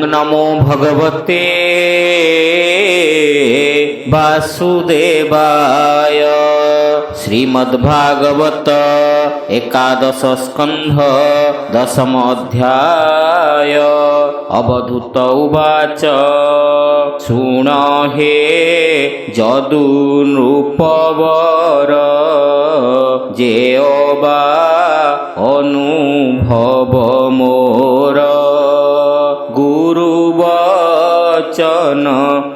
नमो भगवते वासुदेवाय। श्रीमद्भागवत एकादश स्कंध दशम अध्याय। अवधूत उवाच शृण हे जदुनृपवर जेओबा अनुभव मोर गुरुवचन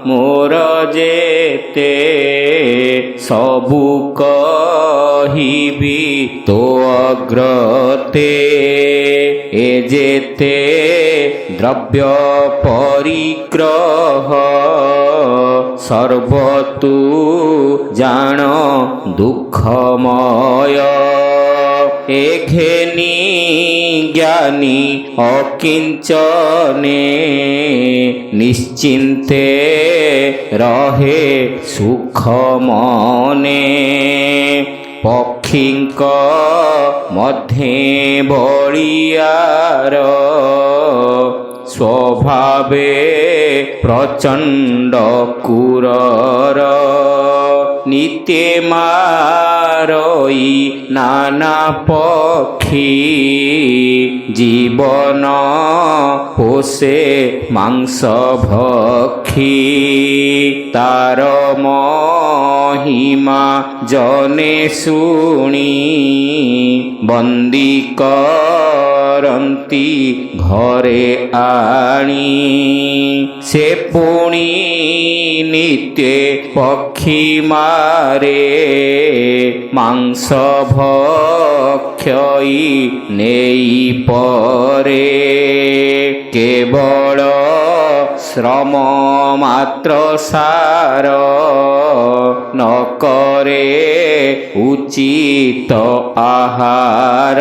मोर जेते सबु कहिबी तो अग्रते ए जेते द्रव्य परिग्रह सर्वतु जान दुःखमय। एघेनी ज्ञानी अकिंचने निश्चिन्ते रहे सुख मने। पक्षींक मध्ये बलियार स्वभावे प्रचंड कुरर नित्य मारई नाना पक्षी जीवन पोषे मांस भक्षी। तार महिमा जने शुणी बंदी करंती घरे आणी। से पुणी नित्य पक्षी मारे मांस भक्षयी नेई परे। केवल श्रम मात्र सार न करे उचित आहार।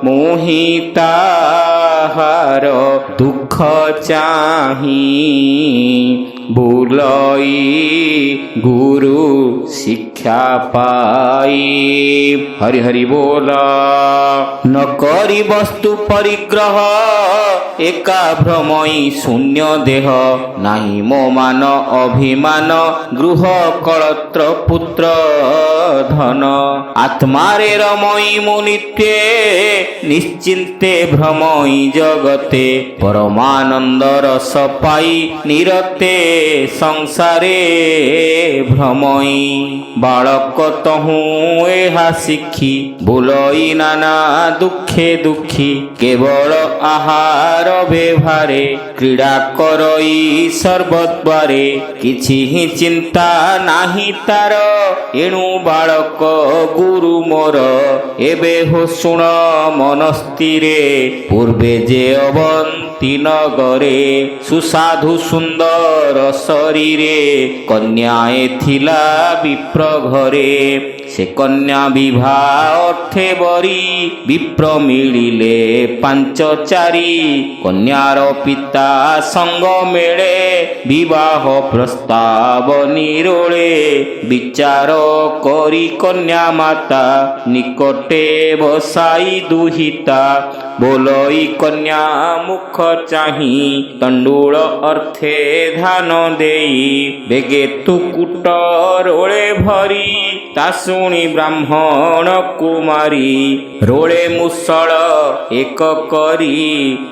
मोहिताहार दुख चाही बुलई गुरु शिक्षा पाई। हरि हरि बोला। न करी वस्तु परिग्रह एका भ्रमई शून्य देह। नाही मो मान अभिमान गृह कलत्र पुत्र धन। आत्मारे रमई मुनित्ये निश्चिन्ते भ्रमई जगते। परमानंद रस पाई निरते संसारे भ्रमई। बालक तहु एहा शिखी बुलई नाना दुखे दुखी। केवल आहार व्यवहारे क्रीड़ा करई सर्वद्वारे। किछि ही चिंता नाही तार एणु बालक गुरु मोर। एबे हो शुण मनस्थिरे पूर्वे जे अवंती नगरे। सुसाधु सुंदर शरीरे कन्याए थिला विप्र घरे। से कन्या विवाह अर्थे बरी विप्र मिलिले पांच चारी। कन्यार पिता संग मेले विवाह प्रस्ताव निरोले। विचार करी कन्या माता निकटे बसाई दुहिता। बोलई कन्या मुख चाही तंडुल अर्थे धान देई। बेगे तु कुट रोले भरी ता शुणी ब्राह्मण कुमारी। रोले मुसळ एक करी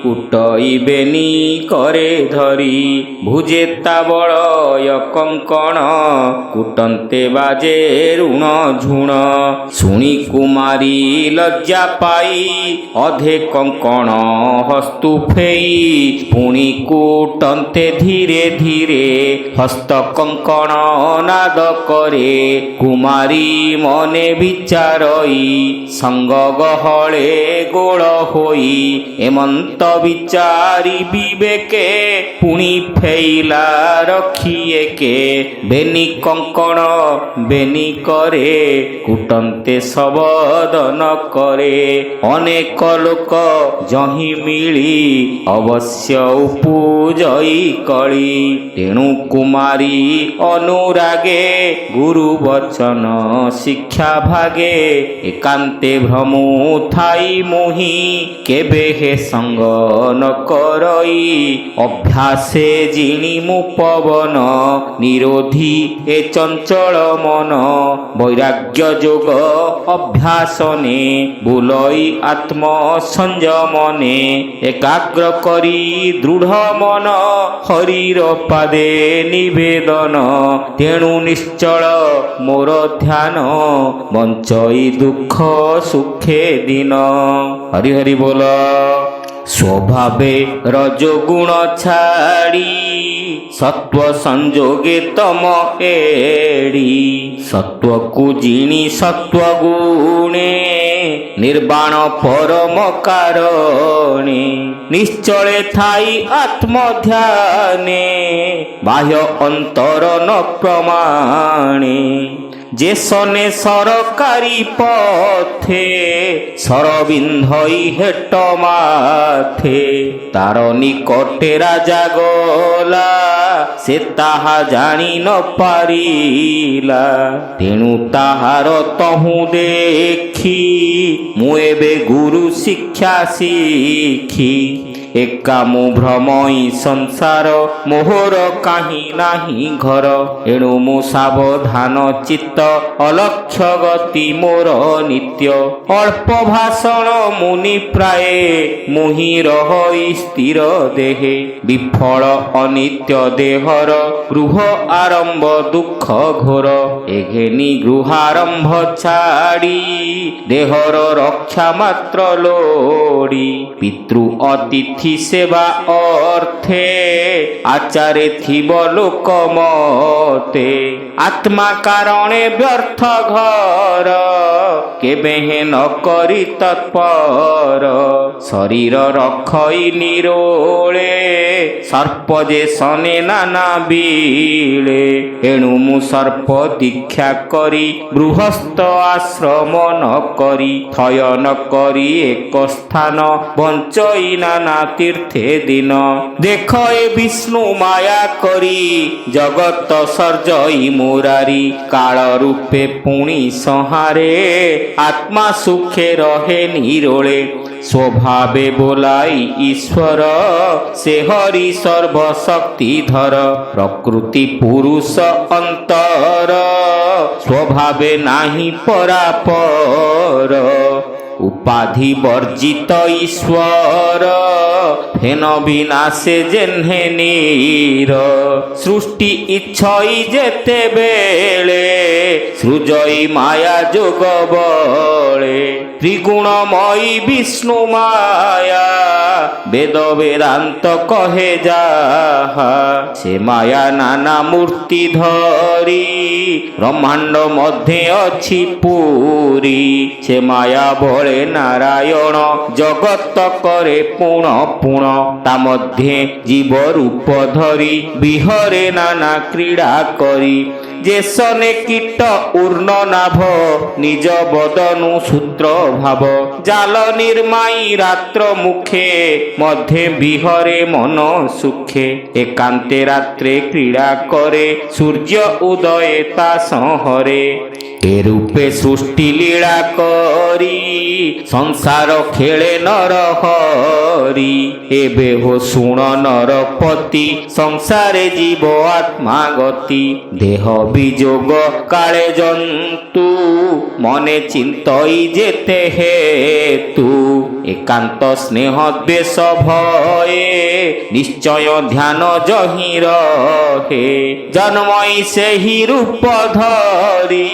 कुटईबेनी करे धरी। भुजे ताबळय कंकण कुटन्ते बाजे ऋण झुण। शुणी कुमारी लज्जा पाई अधे कंकण हस्तु फेई। पुणी कुटन्ते धीरे धीरे हस्त कंकण नाद करे। कुमारी मने विचारई संग गहळे गोळ होई। एमंत विचारी विवेके पुणी फेइला रखिए के। बेनी कंकण बेनी करे कुटन्ते सबदन करे। अनेक लोक जही मिली अवश्य उपुर ଜଇ କଳି। ତେଣୁ କୁମାରୀ ଅନୁରାଗେ ଗୁରୁ ବଚନ ଶିକ୍ଷା ଭାଗେ। ଏକାନ୍ତେ ଭ୍ରମୁ ଥାଇ ମୁହିଁ କେବେ ହେ ସଙ୍ଗ ନ କରଇ। ଅଭ୍ୟାସେ ଜିଣି ମୁଁ ପବନ ନିରୋଧୀ ଏ ଚଞ୍ଚଳ ମନ। ବୈରାଗ୍ୟ ଯୋଗ ଅଭ୍ୟାସନେ ବୁଲଇ ଆତ୍ମ ସଂଯମନେ। ଏକାଗ୍ର କରି ଦୃଢ଼ ମନ ହରିର ପାଦେ ନିବେଦନ। ତେଣୁ ନିଶ୍ଚଳ ମୋର ଧ୍ୟାନ ବଞ୍ଚଇ ଦୁଃଖ ସୁଖେ ଦିନ। ହରି ହରି ବୋଲ। ସ୍ୱଭାବେ ରଜୋଗୁଣ ଛାଡ଼ି ସତ୍ୱ ସଂଯୋଗେ ତମ ଏଡ଼ି। ସତ୍ୱକୁ ଜିଣି ସତ୍ୱ ଗୁଣେ ନିର୍ବାଣ ପରମ କାରଣେ। ନିଶ୍ଚଳେ ଥାଇ ଆତ୍ମଧ୍ୟାନେ ବାହ୍ୟ ଅନ୍ତର ନ ପ୍ରମାଣେ। যে সনে সরকারি পথে সরবিন্ধই হেট মাথে। তার নিকটে রাজা গলা সে তাহা জানি ন পারিলা। তেণু তাহার তহু দেখি মু এবে গুরু শিক্ষা শিখি। একা মু ভ্রমই সংসার মোহর কাহি নাহি ঘর। এণু মু সাবধান চিত্ত অলক্ষ্য গতি মোর নিত্য। অল্প ভাষণ মুনি প্রায়ে মুহি রহই স্থির দেহে। বিফল অনিত্য দেহর গৃহ আরম্ভ দুঃখ ঘোর। এঘেনি গৃহারম্ভ ছাড়ি দেহর রক্ষা মাত্র লোড়ি। পিতৃ অতিথি সেবা অর্থে আচারে থিব লোক মতে। আত্মা কারণে ব্যর্থ ঘর কেবে হে ন করি তৎপর। শরীর রক্ষই নিরোলে সর্প যে সনে নানা বিলে। এণু মু সর্প দীক্ষা করি গৃহস্থ আশ্রম ন করি। থয় ন করি এক স্থান বঞ্চই নানা তীর্থে দিন। দেখ এ বিষ্ণু মায়া করি জগত সর্জই মুরারি। কাল রূপে পুଣି সংহারে আত্মা সুখে রহে নিরোলে। স্বভাবে বোলাই ঈশ্বর সে হরি সর্বশক্তিধর। প্রকৃতি পুরুষ অন্তর স্বভাবে নাহি পরাপর। উপাধি বর্জিত ঈশ্বর হেন বিনাশে জেহ্নে নীর। সৃষ্টি ইচ্ছই যেতেবেলে সৃজই মায়া যোগ বলে। ত্রিগুণময়ী বিষ্ণু মায়া বেদ বেদান্ত কহে যাহা। সে মায়া নানা মূর্তি ধরি ব্রহ্মাণ্ড মধ্যে অছি পুরী। সে মায়া বলে নারায়ণ জগত করে পুণ পুণ। তা মধ্যে জীব রূপ ধরি বিহরে নানা ক্রীড়া করি। যে সনে কীট উর্ণ নাভ নিজ বদনু সূত্র ভাব। জাল নির্মাই রাত্র মুখে মধ্যে বিহরে মন সুখে। একান্তে রাত্রে ক্রীড়া করে সূর্য উদয়ে তা সংহরে। এরূপে সৃষ্টি লীলা করি সংসার খেলে নর হরি। এবে হো শুণ নরপতি সংসারে জীব আত্মা গতি। দেহ বিযোগ কালে জন্তু মনে চিন্তই যেতে হেতু। একান্ত স্নেহ দ্বেষ ভয়ে নিশ্চয় ধ্যান জহি রহে। জন্মই সেই রূপ ধরি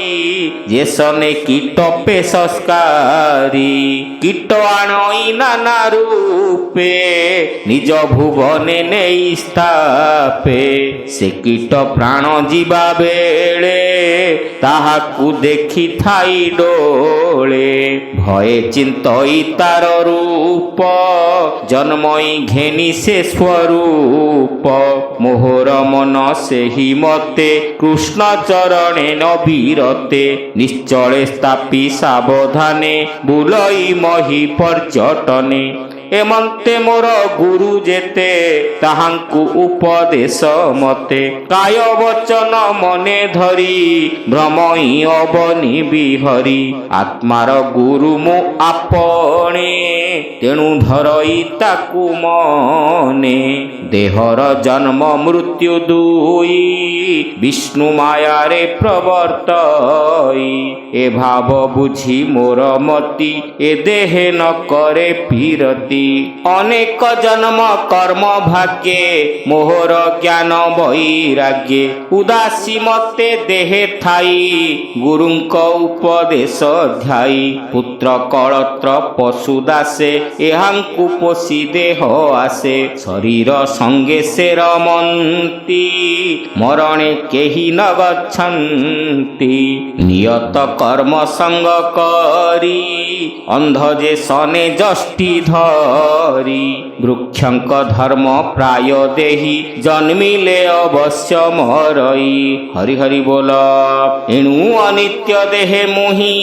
যে সনে কীট পেশস্কারী। কীট আনই নানা রূপে নিজ ভুবনে নেই স্থাপে। সে কীট প্রাণ ଯିବା ବେଳେ ତାହାକୁ ଦେଖି ଥାଇ ଡୋଳେ। ଭଏ ଚିନ୍ତଇ ତାର ରୂପ ଜନ୍ମଇ ଘେନି ସେ ସ୍ୱରୂପ। ମୋହର ମନ ସେହି ମତେ କୃଷ୍ଣ ଚରଣେ ନବୀରତେ। ନିଶ୍ଚଳେ ସ୍ଥାପି ସାବଧାନେ ବୁଲଇ ମହି ପର୍ଯ୍ୟଟନେ। ଏମନ୍ତେ ମୋର ଗୁରୁ ଯେତେ ତାହାଙ୍କୁ ଉପଦେଶ ମତେ କାୟ ବଚନ ମନେ ଧରି ଭ୍ରମଇ ଅବନି ବିହରି ଆତ୍ମାର ଗୁରୁ ମୁଁ ଆପଣେ ତେଣୁ ଧରଇ ତାକୁ ମନେ ଦେହର ଜନ୍ମ ମୃତ୍ୟୁ ଦୁଇ ବିଷ୍ଣୁ ମାୟାରେ ପ୍ରବର୍ତ୍ତଇ ଏ ଭାବ ବୁଝି ମୋର ମତି ଏ ଦେହେ ନ କରେ ଫିରତି ଅନେକ ଜନ୍ମ କର୍ମ ଭାଗ୍ୟେ ମୋହର ଜ୍ଞାନ ବୈରାଗ୍ୟେ ଉଦାସୀ ମତେ ଦେହେ ଥାଇ ଗୁରୁଙ୍କ ଉପଦେଶ ଧ୍ୟାଇ ପୁତ୍ର କଳତ୍ର ପଶୁ ଦାସେ ଏହାଙ୍କୁ ପୋଷି ଦେହ ଆସେ ଶରୀର ସଙ୍ଗେ ସେ ରମନ୍ତି ମରଣେ କେହି ନ ଗଚ୍ଛନ୍ତି ନିୟତ କର୍ମ ସଙ୍ଗ କରି ଅନ୍ଧ ଯେ ସନେ ଯଷ୍ଟି ଧରି ବୃକ୍ଷଙ୍କ ଧର୍ମ ପ୍ରାୟ ଦେହି ଜନ୍ମିଲେ ଅବଶ୍ୟ ମରଇ ହରି ହରି ବୋଲ ଏଣୁ ଅନିତ୍ୟ ଦେହେ ମୁହିଁ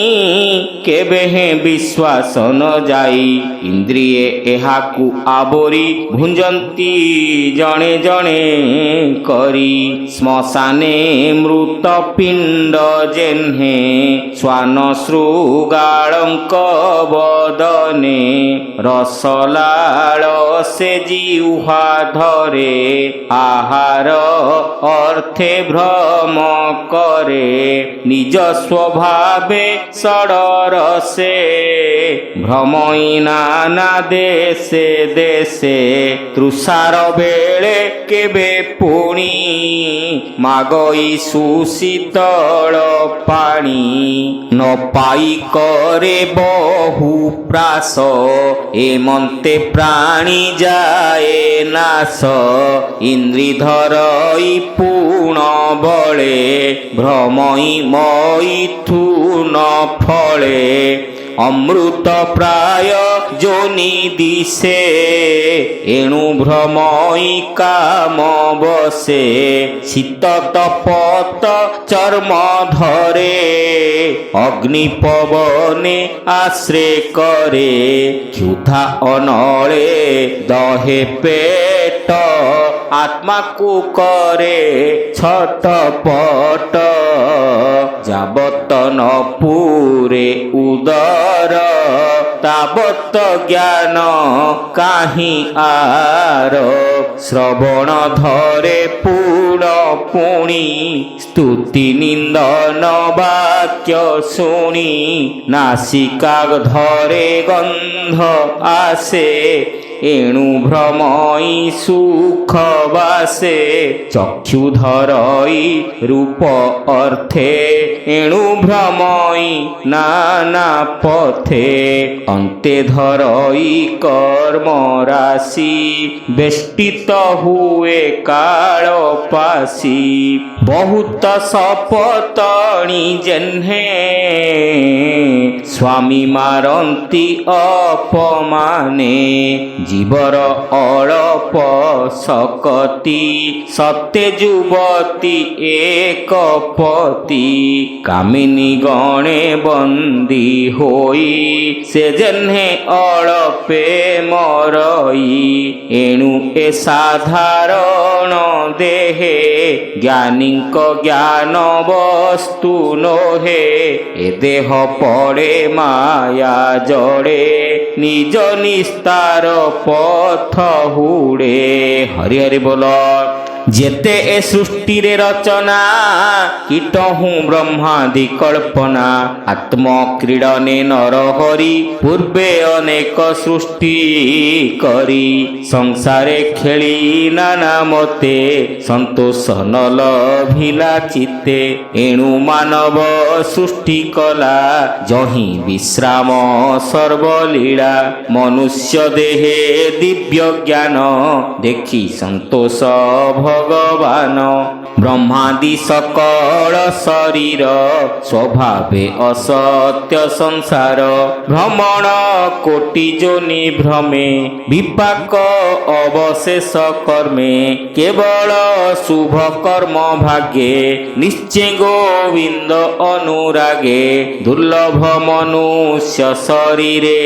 କେବେ ହେଁ ବିଶ୍ୱାସ ନ ଯାଇ ଇନ୍ଦ୍ରିଏ ଏହାକୁ ଆବୋରି ଭୁଞ୍ଜନ୍ତି ଜଣେ ଜଣେ କରି ଶ୍ମଶାନେ ମୃତ ପିଣ୍ଡ ଯେହ୍ନେ ଶ୍ୱାନ ଶୃଗାଳଙ୍କ ବଦନେ ରସଲାଳ ସେ ଜିହ୍ୱା ଧରେ ଆହାର ଅର୍ଥେ ଭ୍ରମ କରେ ନିଜ ସ୍ୱଭାବେ ଷଡ଼ର ସେ ଭ୍ରମଇ ନାନା ଦେଶେ ଦେଶେ ତୃଷାର ବେଳେ କେବେ ପୁଣି ମାଗଇ ସୁଶୀତଳ ପାଣି ନ ପାଇ କରେ ବହୁ ପ୍ରାସ ଏମନ୍ତେ ପ୍ରାଣୀ ଯାଏ ନାଶ ଇନ୍ଦ୍ରିଧରଇ ପୁଣ ବଳେ ଭ୍ରମଇ ମଇଥୁନ ଫଳେ ଅମୃତ ପ୍ରାୟ ଯୋନି ଦିଶେ ଏଣୁ ଭ୍ରମଇ କାମ ବସେ ଶୀତ ତପତ ଚର୍ମ ଧରେ ଅଗ୍ନି ପବନେ ଆଶ୍ରେ କରେ କ୍ଷୁଧା ଅନଳେ ଦହେ ପେଟ ଆତ୍ମାକୁ କରେ ଛଟପଟ ଯାବତ ନ ପୁରେ ଉଦର ତାବତ ଜ୍ଞାନ କାହିଁ ଆର ଶ୍ରବଣ ଧରେ ପୁଣ ପୁଣି ସ୍ତୁତି ନିନ୍ଦନ ବାକ୍ୟ ଶୁଣି ନାସିକା ଧରେ ଗନ୍ଧ ଆସେ ଏଣୁ ଭ୍ରମଇ ସୁଖ ବାସେ ଚକ୍ଷୁ ଧରଇ ରୂପ ଅର୍ଥେ ଏଣୁ ଭ୍ରମଇ ନାନା ପଥେ ଅନ୍ତେ ଧରଇ କର୍ମ ରାଶି ବେଷ୍ଟିତ ହୁଏ କାଳ ପାଶି ବହୁତ ସପତଣି ଯେହ୍ନେ ସ୍ୱାମୀ ମାରନ୍ତି ଅପମାନେ ଜୀବର ଅଳପ ଶକତି ସତେ ଯୁବତୀ ଏକ ପତି କାମିନୀ ଗଣେ ବନ୍ଦୀ ହୋଇ ସେ ଯେହ୍ନେ ଅଳପେ ମରଇ ଏଣୁ ଏ ସାଧାରଣ ଦେହେ ଜ୍ଞାନୀଙ୍କ ଜ୍ଞାନ ବସ୍ତୁ ନୋହେ ଏ ଦେହ ପଡ଼େ ମାୟା ଜଡ଼େ ନିଜ ନିସ୍ତାର ପଥ ହୁଡ଼େ ହରି ହରି ବୋଲ ଯେତେ ଏ ସୃଷ୍ଟିରେ ରଚନା କୀଟହୁଁ ବ୍ରହ୍ମାଦି କଳ୍ପନା ଆତ୍ମ କ୍ରୀଡ଼ନେ ନର ହରି ପୂର୍ବେ ଅନେକ ସୃଷ୍ଟି କରି ସଂସାରେ ଖେଳି ନାନା ମତେ ସନ୍ତୋଷ ନ ଲଭିଲା ଚିତ୍ତେ ଏଣୁ ମାନବ ସୃଷ୍ଟି କଲା ଯହିଁ ବିଶ୍ରାମ ସର୍ବଲୀଳା ମନୁଷ୍ୟ ଦେହେ ଦିବ୍ୟ ଜ୍ଞାନ ଦେଖି ସନ୍ତୋଷ ভগবান ব্রহ্মাদি সকল শরীর স্বভাবে অসত্য সংসার ভ্রমণ কোটি যোনি ভ্রমে বিপাক অবশেষ কর্মে কেবল শুভ কর্ম ভাগ্যে নিশ্চে গোবিন্দ অনুরাগে দুর্লভ মনুষ্য শরীরে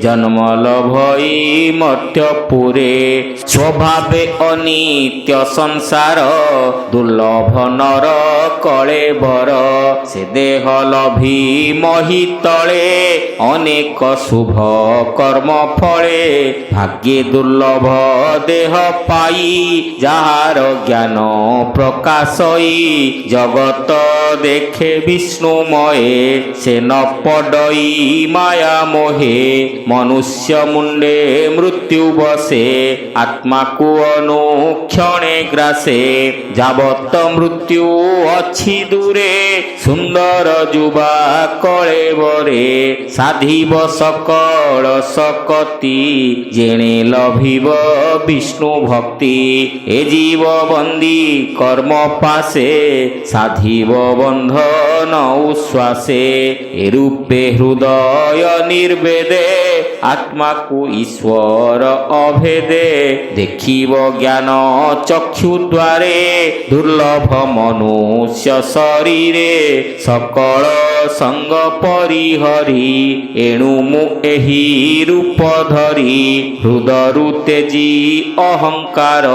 জন্ম লভই মর্ত্যপুরে স্বভাবে অনিত্য সংসার দুর্লভ নর কଳେ বর সে দেহ লভি মহি তଳେ অনেক শুভ কর্ম ফলে ভাগ্যে দুর্লভ দেহ পাই যাহার জ্ঞান প্রকাশই জগত দেখে বিষ্ণুময়ে সে ন পডই মায়া মোহে মনুষ্য মুন্ডে মৃত্যু বসে আত্মাকু অনুক্ষণে গ্রাসে যাবত মৃত্যু অছি দূরে সুন্দর যুবা কଳେ বরে সাধিব সকল শকতি জেনে লভিব বিষ্ণু ভক্তি এ জীব বন্দী কর্ম পাশে সাধিব বন্ধন উশ্বাসে এরূপে হৃদয় নির্বেদে আত্মাকু ঈশ্বর অভেদে দেখিব জ্ঞান চক্ষু দ্বারে দুর্লভ মনুষ্য শরীরে সকল সঙ্গ পরিহরি এণু মু ଏହି ରୂପ ଧରି ହୃଦରୁ ତେଜି ଅହଙ୍କାର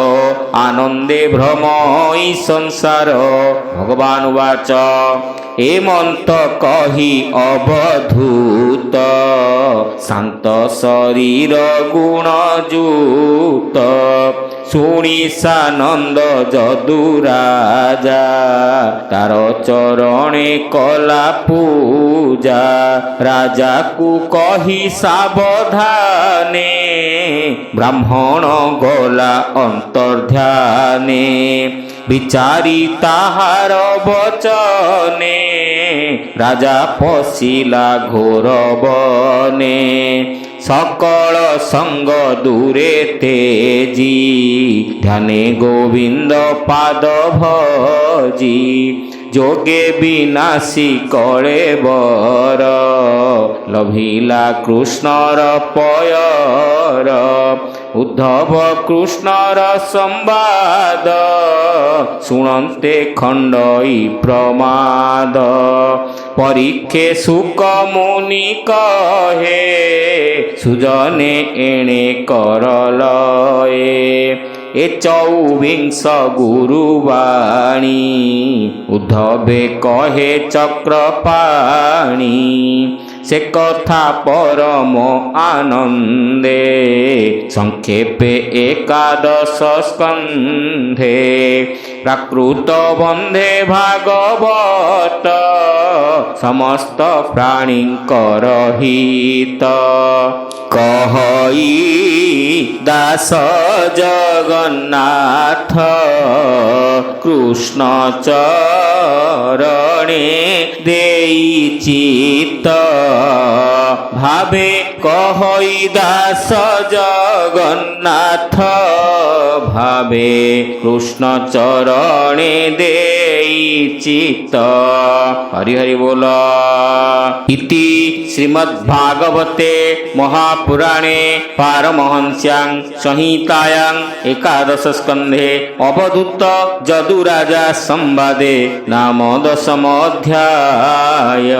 ଆନନ୍ଦେ ଭ୍ରମଇ ସଂସାର ଭଗବାନ ବାଚ ଏ ମନ୍ତ କହି ଅବଧୂତ ଶାନ୍ତ ଶରୀର ଗୁଣ ଯୁକ୍ତ ଶୁଣି ସାନନ୍ଦ ଯଦୁ ରାଜା ତାର ଚରଣେ କଲା ପୂଜା ରାଜାକୁ କହି ସାବଧାନେ ବ୍ରାହ୍ମଣ ଗଲା ଅନ୍ତର୍ଧ୍ୟାନେ ବିଚାରି ତାହାର ବଚନେ ରାଜା ପଶିଲା ଘୋର ବନେ সকল সঙ্গ দূরে তেজি ধ্যানে গোবিন্দ পাদ ভজি যোগে বিনাশী কଳେ বর লভিলা কৃষ্ণর পয়র উদ্ধব কৃষ্ণর সম্বাদ শুণন্তে খণ্ডই প্রমাদ পরীক্ষে সুক মুনি কহে সুজনে এণে করলয়ে এ চৌবিংশ গুরুবাণী উদ্ধবে কহে চক্রপাণী সে কথা পরম আনন্দে সংক্ষেপে একাদশ স্কন্ধে প্রাকৃত বন্ধে ভাগবত সমস্ত প্রাণীঙ্কর হিত কহই দাস জগন্নাথ কৃষ্ণ চরণে দেই চিত্ত ভাবে কহই দাস জগন্নাথ ভাবে কৃষ্ণ চরণে দেই চিত্ত হরি হরি বল ইতি শ্রীমদ্ভাগবতে মহাপুরাণে পারমহংস্যাং সংহিতায়াং একাদশ স্কন্ধে অবধূত যদু রাজা সংবাদে নাম 10ম অধ্যায়।